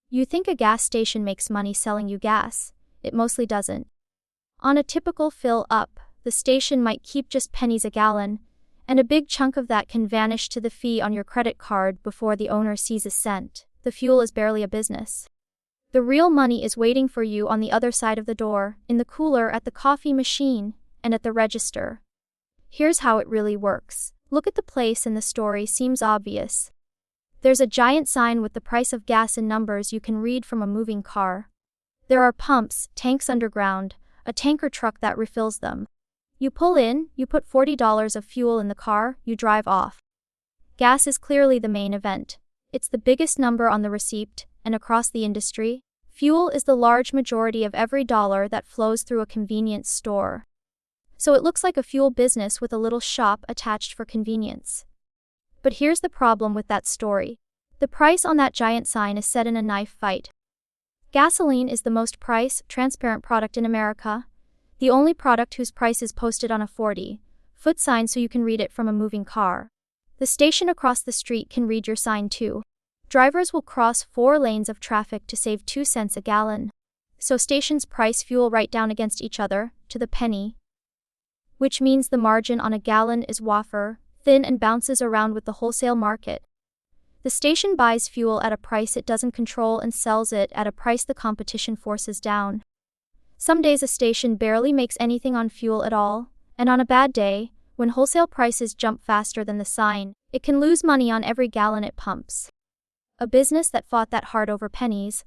You think a gas station makes money selling you gas. It mostly doesn't. On a typical fill-up, the station might keep just pennies a gallon, and a big chunk of that can vanish to the fee on your credit card before the owner sees a cent. The fuel is barely a business. The real money is waiting for you on the other side of the door, in the cooler, at the coffee machine, and at the register. Here's how it really works. Look at the place and the story seems obvious. There's a giant sign with the price of gas in numbers you can read from a moving car. There are pumps, tanks underground, a tanker truck that refills them. You pull in, you put $40 of fuel in the car, you drive off. Gas is clearly the main event. It's the biggest number on the receipt, and across the industry, fuel is the large majority of every dollar that flows through a convenience store. So it looks like a fuel business with a little shop attached for convenience. But here's the problem with that story. The price on that giant sign is set in a knife fight. Gasoline is the most price-transparent product in America, the only product whose price is posted on a 40-foot sign so you can read it from a moving car. The station across the street can read your sign too. Drivers will cross 4 lanes of traffic to save 2 cents a gallon. So stations price fuel right down against each other, to the penny. Which means the margin on a gallon is wafer thin and bounces around with the wholesale market. The station buys fuel at a price it doesn't control and sells it at a price the competition forces down. Some days a station barely makes anything on fuel at all, and on a bad day, when wholesale prices jump faster than the sign, it can lose money on every gallon it pumps. A business that fought that hard over pennies,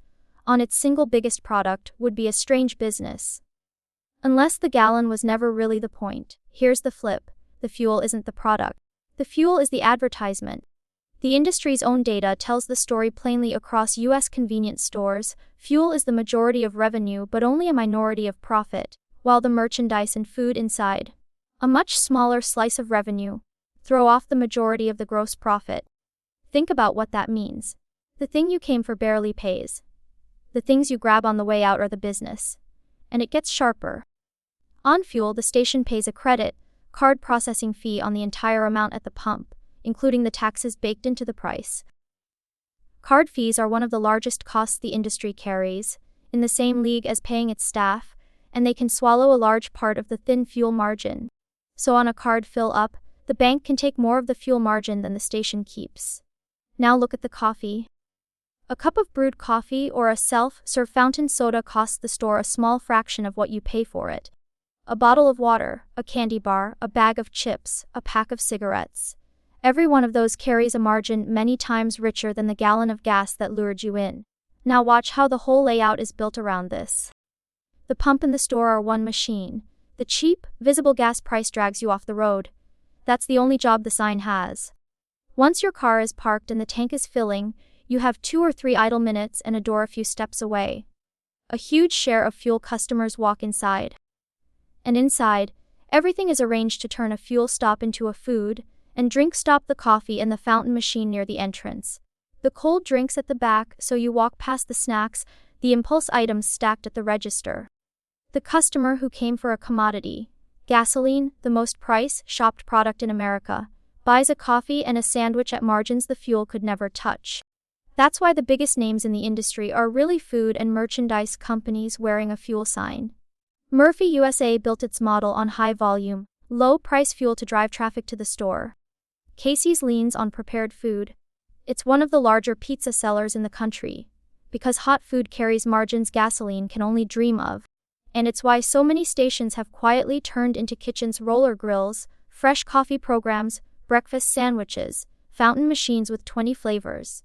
on its single biggest product, would be a strange business. Unless the gallon was never really the point. Here's the flip: the fuel isn't the product. The fuel is the advertisement. The industry's own data tells the story plainly across U.S. convenience stores. Fuel is the majority of revenue but only a minority of profit, while the merchandise and food inside, a much smaller slice of revenue, throw off the majority of the gross profit. Think about what that means. The thing you came for barely pays. The things you grab on the way out are the business. And it gets sharper. On fuel, the station pays a credit card processing fee on the entire amount at the pump, including the taxes baked into the price. Card fees are one of the largest costs the industry carries, in the same league as paying its staff, and they can swallow a large part of the thin fuel margin. So on a card fill-up, the bank can take more of the fuel margin than the station keeps. Now look at the coffee. A cup of brewed coffee or a self-serve fountain soda costs the store a small fraction of what you pay for it. A bottle of water, a candy bar, a bag of chips, a pack of cigarettes. Every one of those carries a margin many times richer than the gallon of gas that lured you in. Now watch how the whole layout is built around this. The pump and the store are one machine. The cheap, visible gas price drags you off the road. That's the only job the sign has. Once your car is parked and the tank is filling, you have 2 or 3 idle minutes and a door a few steps away. A huge share of fuel customers walk inside. And inside, everything is arranged to turn a fuel stop into a food and drink stop, the coffee and the fountain machine near the entrance. The cold drinks at the back, so you walk past the snacks, the impulse items stacked at the register. The customer who came for a commodity, gasoline, the most price-shopped product in America, buys a coffee and a sandwich at margins the fuel could never touch. That's why the biggest names in the industry are really food and merchandise companies wearing a fuel sign. Murphy USA built its model on high-volume, low-price fuel to drive traffic to the store. Casey's leans on prepared food. It's one of the larger pizza sellers in the country, because hot food carries margins gasoline can only dream of. And it's why so many stations have quietly turned into kitchens, roller grills, fresh coffee programs, breakfast sandwiches, fountain machines with 20 flavors.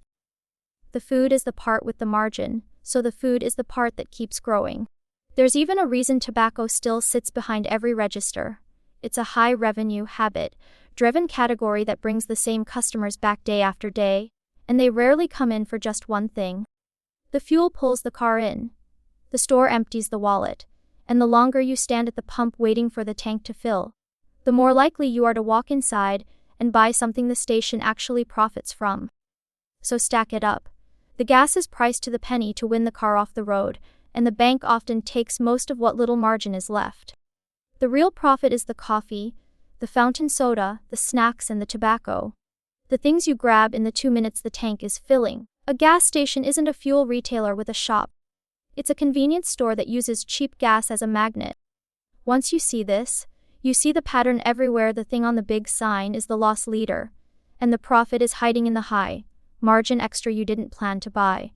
The food is the part with the margin, so the food is the part that keeps growing. There's even a reason tobacco still sits behind every register. It's a high-revenue, habit-driven category that brings the same customers back day after day, and they rarely come in for just one thing. The fuel pulls the car in. The store empties the wallet, and the longer you stand at the pump waiting for the tank to fill, the more likely you are to walk inside and buy something the station actually profits from. So stack it up. The gas is priced to the penny to win the car off the road, and the bank often takes most of what little margin is left. The real profit is the coffee, the fountain soda, the snacks and the tobacco. The things you grab in the 2 minutes the tank is filling. A gas station isn't a fuel retailer with a shop. It's a convenience store that uses cheap gas as a magnet. Once you see this, you see the pattern everywhere. The thing on the big sign is the loss leader, and the profit is hiding in the high margin extra you didn't plan to buy.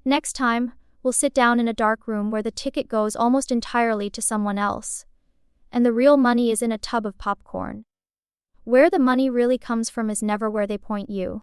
Next time, we'll sit down in a dark room where the ticket goes almost entirely to someone else, and the real money is in a tub of popcorn. Where the money really comes from is never where they point you.